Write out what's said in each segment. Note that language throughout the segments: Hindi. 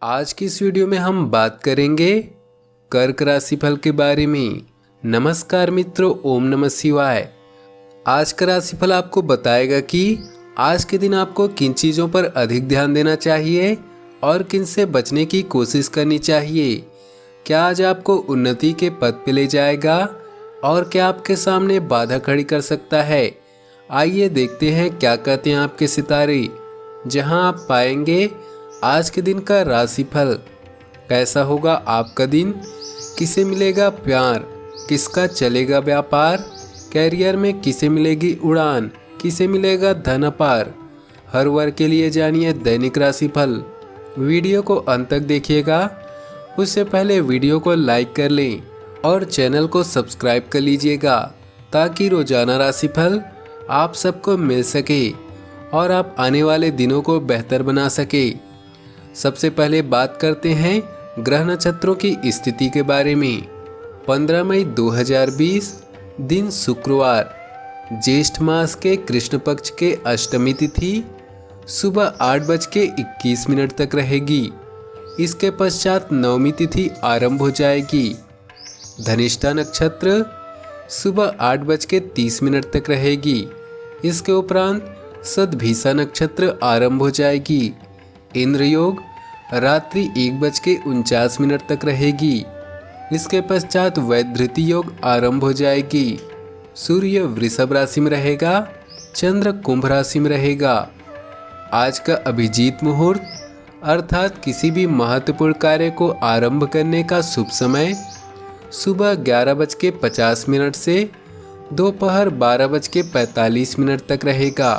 आज की इस वीडियो में हम बात करेंगे कर्क राशिफल के बारे में। नमस्कार मित्रों, ओम नमः शिवाय। आज का राशिफल आपको बताएगा कि आज के दिन आपको किन चीज़ों पर अधिक ध्यान देना चाहिए और किन से बचने की कोशिश करनी चाहिए। क्या आज आपको उन्नति के पथ पे ले जाएगा और क्या आपके सामने बाधा खड़ी कर सकता है। आइए देखते हैं क्या कहते हैं आपके सितारे, जहां आप पाएंगे आज के दिन का राशिफल। कैसा होगा आपका दिन, किसे मिलेगा प्यार, किसका चलेगा व्यापार, कैरियर में किसे मिलेगी उड़ान, किसे मिलेगा धन अपार। हर वर्ग के लिए जानिए दैनिक राशिफल। वीडियो को अंत तक देखिएगा। उससे पहले वीडियो को लाइक कर लें और चैनल को सब्सक्राइब कर लीजिएगा ताकि रोजाना राशिफल आप सबको मिल सके और आप आने वाले दिनों को बेहतर बना सके। सबसे पहले बात करते हैं ग्रह नक्षत्रों की स्थिति के बारे में। 15 मई 2020 दिन शुक्रवार, ज्येष्ठ मास के कृष्ण पक्ष के अष्टमी तिथि सुबह 8:21 तक रहेगी। इसके पश्चात नवमी तिथि आरंभ हो जाएगी। धनिष्ठा नक्षत्र सुबह 8:30 तक रहेगी। इसके उपरांत सदभिषा नक्षत्र आरंभ हो जाएगी। इंद्र योग रात्रि 1:49 तक रहेगी। इसके पश्चात वैधृति योग आरंभ हो जाएगी। सूर्य वृषभ राशि में रहेगा, चंद्र कुंभ राशि में रहेगा। आज का अभिजीत मुहूर्त अर्थात किसी भी महत्वपूर्ण कार्य को आरंभ करने का शुभ समय सुबह 11:50 से दोपहर 12:45 तक रहेगा।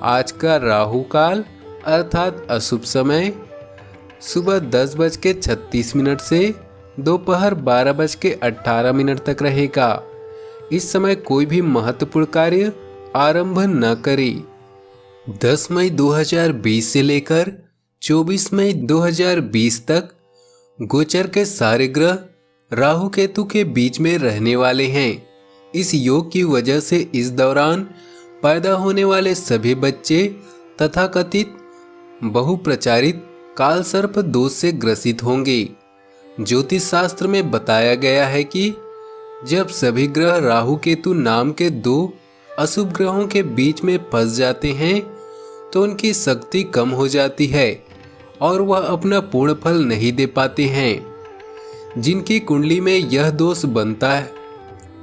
आज का राहु काल अर्थात अशुभ समय सुबह 10:36 से दोपहर 12:18 तक रहेगा। इस समय कोई भी महत्वपूर्ण कार्य आरंभ न करें। 10 मई 2020 से लेकर 24 मई 2020 तक गोचर के सारे ग्रह राहु केतु के बीच में रहने वाले हैं। इस योग की वजह से इस दौरान पैदा होने वाले सभी बच्चे तथाकथित बहुप्रचारित काल सर्प दोष से ग्रसित होंगे। ज्योतिष शास्त्र में बताया गया है कि जब सभी ग्रह राहु केतु नाम के दो अशुभ ग्रहों के बीच में फंस जाते हैं तो उनकी शक्ति कम हो जाती है और वह अपना पूर्ण फल नहीं दे पाते हैं। जिनकी कुंडली में यह दोष बनता है,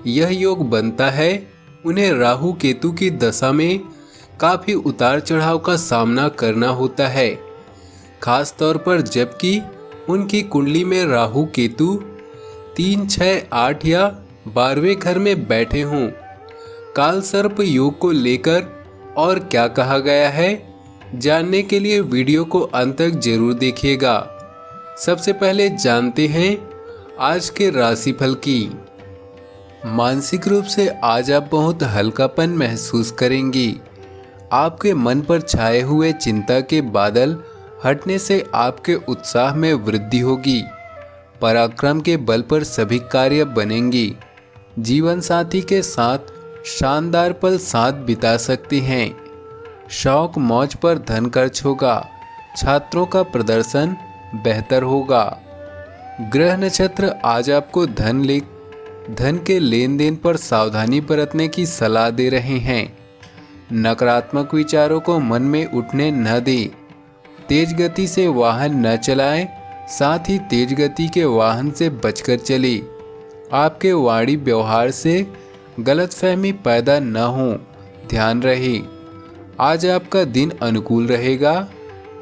यह योग बनता है, उन्हें राहु केतु की दशा में काफी उतार चढ़ाव का सामना करना होता है। खास तौर पर जबकि उनकी कुंडली में राहु केतु 3, 6, 8 या 12वें घर में बैठे हों। काल सर्प योग को लेकर और क्या कहा गया है, जानने के लिए वीडियो को अंत तक जरूर देखिएगा। सबसे पहले जानते हैं आज के राशिफल की। मानसिक रूप से आज आप बहुत हल्कापन महसूस करेंगी। आपके मन पर छाए हुए चिंता के बादल हटने से आपके उत्साह में वृद्धि होगी। पराक्रम के बल पर सभी कार्य बनेंगी। जीवन साथी के साथ शानदार पल साथ बिता सकते हैं। शौक मौज पर धन खर्च होगा। छात्रों का प्रदर्शन बेहतर होगा। ग्रह नक्षत्र आज आपको धन के लेन देन पर सावधानी बरतने की सलाह दे रहे हैं। नकारात्मक विचारों को मन में उठने न दें। तेज गति से वाहन न चलाएं, साथ ही तेज गति के वाहन से बचकर चलें। आपके वाणी व्यवहार से गलतफहमी पैदा न हो, ध्यान रहे। आज आपका दिन अनुकूल रहेगा।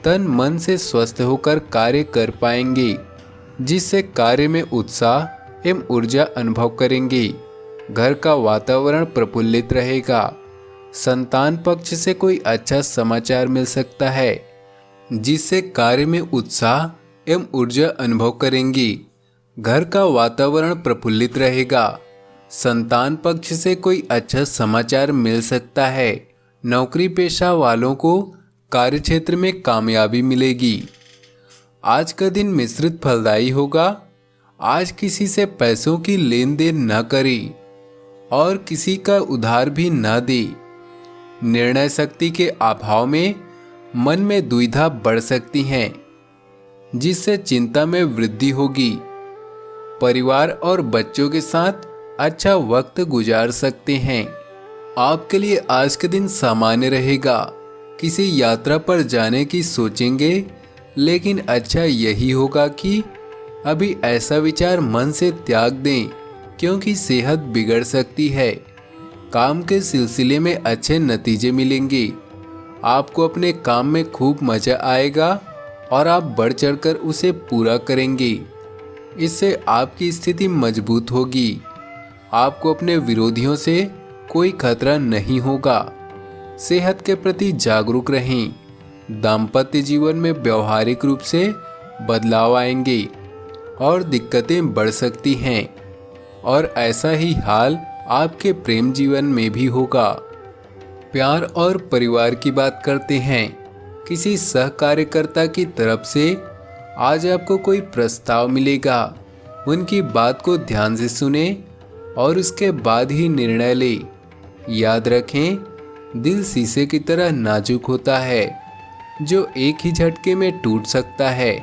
तन मन से स्वस्थ होकर कार्य कर पाएंगे, जिससे कार्य में उत्साह एवं ऊर्जा अनुभव करेंगे। घर का वातावरण प्रफुल्लित रहेगा। संतान पक्ष से कोई अच्छा समाचार मिल सकता है, जिससे कार्य में उत्साह एवं ऊर्जा अनुभव करेंगी। घर का वातावरण प्रफुल्लित रहेगा। संतान पक्ष से कोई अच्छा समाचार मिल सकता है। नौकरी पेशा वालों को कार्यक्षेत्र में कामयाबी मिलेगी। आज का दिन मिश्रित फलदायी होगा। आज किसी से पैसों की लेन देन न करें और किसी का उधार भी न दे। निर्णय शक्ति के अभाव में मन में दुविधा बढ़ सकती है। जिससे चिंता में वृद्धि होगी। परिवार और बच्चों के साथ अच्छा वक्त गुजार सकते हैं। आपके लिए आज के दिन सामान्य रहेगा। किसी यात्रा पर जाने की सोचेंगे, लेकिन अच्छा यही होगा कि अभी ऐसा विचार मन से त्याग दें, क्योंकि सेहत बिगड़ सकती है। काम के सिलसिले में अच्छे नतीजे मिलेंगे। आपको अपने काम में खूब मजा आएगा और आप बढ़ चढ़कर उसे पूरा करेंगे। इससे आपकी स्थिति मजबूत होगी। आपको अपने विरोधियों से कोई खतरा नहीं होगा। सेहत के प्रति जागरूक रहें। दाम्पत्य जीवन में व्यवहारिक रूप से बदलाव आएंगे और दिक्कतें बढ़ सकती हैं, और ऐसा ही हाल आपके प्रेम जीवन में भी होगा। प्यार और परिवार की बात करते हैं। किसी सहकार्यकर्ता की तरफ से आज आपको कोई प्रस्ताव मिलेगा। उनकी बात को ध्यान से सुने और उसके बाद ही निर्णय ले। याद रखें, दिल शीशे की तरह नाजुक होता है, जो एक ही झटके में टूट सकता है।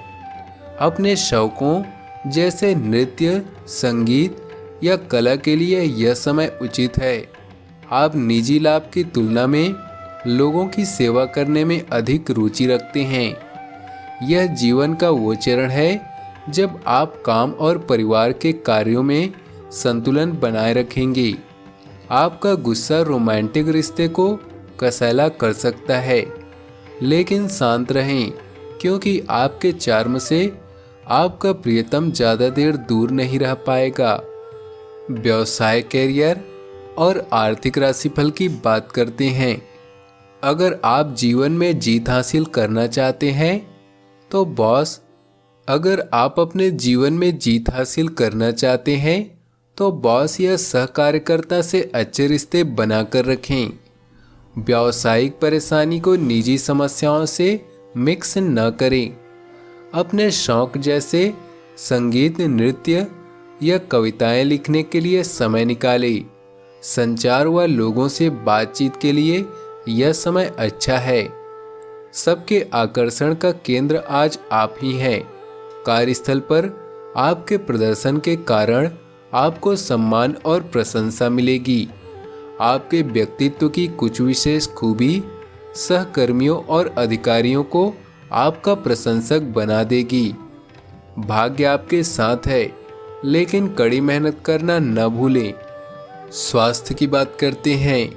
अपने शौकों जैसे नृत्य, संगीत या कला के लिए यह समय उचित है। आप निजी लाभ की तुलना में लोगों की सेवा करने में अधिक रुचि रखते हैं। यह जीवन का वो चरण है जब आप काम और परिवार के कार्यों में संतुलन बनाए रखेंगे। आपका गुस्सा रोमांटिक रिश्ते को कसैला कर सकता है, लेकिन शांत रहें, क्योंकि आपके चार्म से आपका प्रियतम ज़्यादा देर दूर नहीं रह पाएगा। व्यवसाय, कैरियर और आर्थिक राशिफल की बात करते हैं। अगर आप जीवन में जीत हासिल करना चाहते हैं तो बॉस या सहकार्यकर्ता से अच्छे रिश्ते बनाकर रखें। व्यावसायिक परेशानी को निजी समस्याओं से मिक्स न करें। अपने शौक जैसे संगीत, नृत्य या कविताएं लिखने के लिए समय निकालें। संचार व लोगों से बातचीत के लिए यह समय अच्छा है। सबके आकर्षण का केंद्र आज आप ही हैं। कार्यस्थल पर आपके प्रदर्शन के कारण आपको सम्मान और प्रशंसा मिलेगी। आपके व्यक्तित्व की कुछ विशेष खूबी सहकर्मियों और अधिकारियों को आपका प्रशंसक बना देगी। भाग्य आपके साथ है, लेकिन कड़ी मेहनत करना न भूलें। स्वास्थ्य की बात करते हैं।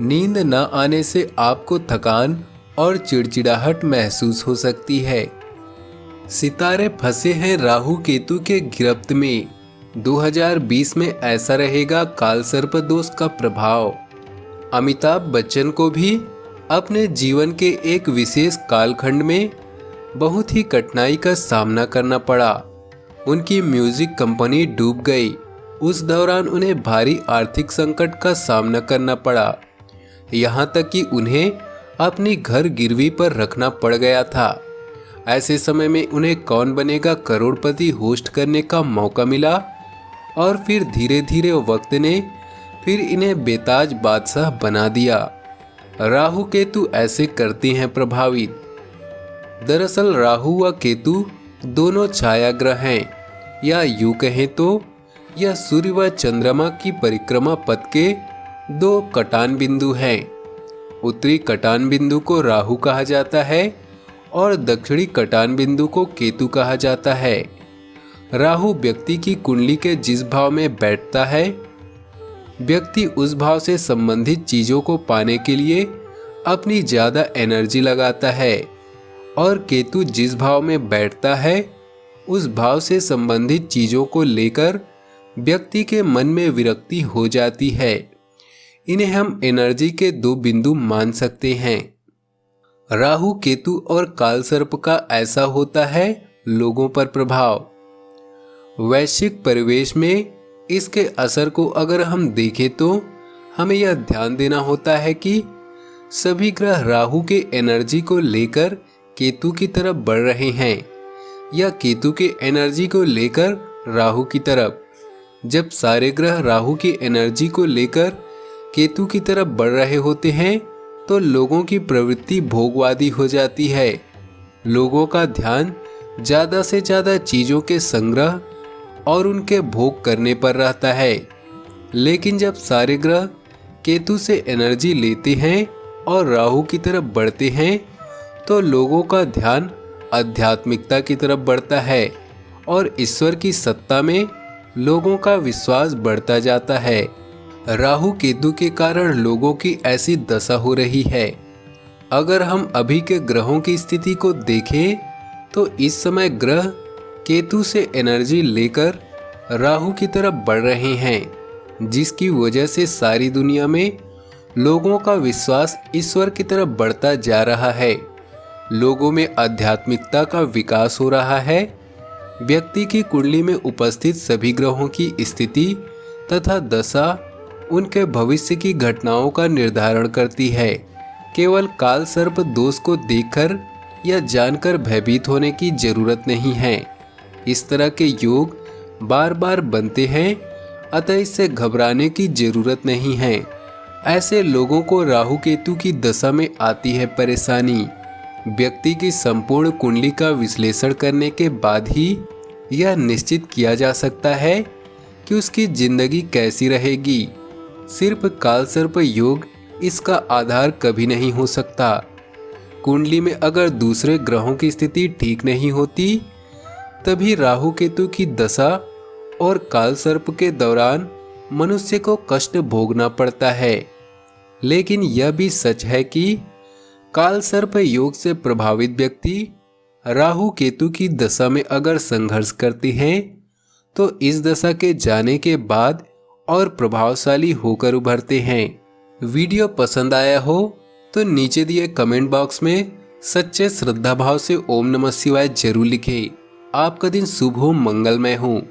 नींद न आने से आपको थकान और चिड़चिड़ाहट महसूस हो सकती है। सितारे फंसे हैं राहु केतु के गिरफ्त में। 2020 में ऐसा रहेगा काल सर्प दोष का प्रभाव। अमिताभ बच्चन को भी अपने जीवन के एक विशेष कालखंड में बहुत ही कठिनाई का सामना करना पड़ा। उनकी म्यूजिक कंपनी डूब गई। उस दौरान उन्हें भारी आर्थिक संकट का सामना करना पड़ा, यहाँ तक कि उन्हें अपनी घर गिरवी पर रखना पड़ गया था। ऐसे समय में उन्हें कौन बनेगा करोड़पति होस्ट करने का मौका मिला, और फिर धीरे धीरे वक्त ने फिर इन्हें बेताज बादशाह बना दिया। राहु केतु ऐसे करते हैं प्रभावित। दरअसल राहु व केतु दोनों छाया ग्रह हैं, या यूं कहें तो यह सूर्य व चंद्रमा की परिक्रमा पथ के दो कटान बिंदु हैं। उत्तरी कटान बिंदु को राहु कहा जाता है और दक्षिणी कटान बिंदु को केतु कहा जाता है। राहु व्यक्ति की कुंडली के जिस भाव में बैठता है, व्यक्ति उस भाव से संबंधित चीजों को पाने के लिए अपनी ज्यादा एनर्जी लगाता है, और केतु जिस भाव में बैठता है उस भाव से संबंधित चीजों को लेकर व्यक्ति के मन में विरक्ति हो जाती है। इन्हें हम एनर्जी के दो बिंदु मान सकते हैं। राहु केतु और काल सर्प का ऐसा होता है लोगों पर प्रभाव। वैश्विक परिवेश में इसके असर को अगर हम देखें तो हमें यह ध्यान देना होता है कि सभी ग्रह राहु के एनर्जी को लेकर केतु की तरफ बढ़ रहे हैं, या केतु के एनर्जी को लेकर राहु की तरफ। जब सारे ग्रह राहु की एनर्जी को लेकर केतु की तरफ बढ़ रहे होते हैं तो लोगों की प्रवृत्ति भोगवादी हो जाती है। लोगों का ध्यान ज़्यादा से ज़्यादा चीज़ों के संग्रह और उनके भोग करने पर रहता है। लेकिन जब सारे ग्रह केतु से एनर्जी लेते हैं और राहु की तरफ बढ़ते हैं तो लोगों का ध्यान आध्यात्मिकता की तरफ बढ़ता है और ईश्वर की सत्ता में लोगों का विश्वास बढ़ता जाता है। राहु केतु के कारण लोगों की ऐसी दशा हो रही है। अगर हम अभी के ग्रहों की स्थिति को देखें तो इस समय ग्रह केतु से एनर्जी लेकर राहु की तरफ बढ़ रहे हैं, जिसकी वजह से सारी दुनिया में लोगों का विश्वास ईश्वर की तरफ बढ़ता जा रहा है। लोगों में आध्यात्मिकता का विकास हो रहा है। व्यक्ति की कुंडली में उपस्थित सभी ग्रहों की स्थिति तथा दशा उनके भविष्य की घटनाओं का निर्धारण करती है। केवल काल सर्प दोष को देखकर या जानकर भयभीत होने की जरूरत नहीं है। इस तरह के योग बार बार बनते हैं, अतः इससे घबराने की जरूरत नहीं है। ऐसे लोगों को राहु केतु की दशा में आती है परेशानी। व्यक्ति की संपूर्ण कुंडली का विश्लेषण करने के बाद ही यह निश्चित किया जा सकता है कि उसकी जिंदगी कैसी रहेगी। सिर्फ कालसर्प योग इसका आधार कभी नहीं हो सकता। कुंडली में अगर दूसरे ग्रहों की स्थिति ठीक नहीं होती तभी राहु केतु की दशा और कालसर्प के दौरान मनुष्य को कष्ट भोगना पड़ता है। लेकिन यह भी सच है कि कालसर्प योग से प्रभावित व्यक्ति राहु केतु की दशा में अगर संघर्ष करते हैं तो इस दशा के जाने के बाद और प्रभावशाली होकर उभरते हैं। वीडियो पसंद आया हो तो नीचे दिए कमेंट बॉक्स में सच्चे श्रद्धा भाव से ओम नमः शिवाय जरूर लिखें। आपका दिन शुभ हो, मंगलमय हो।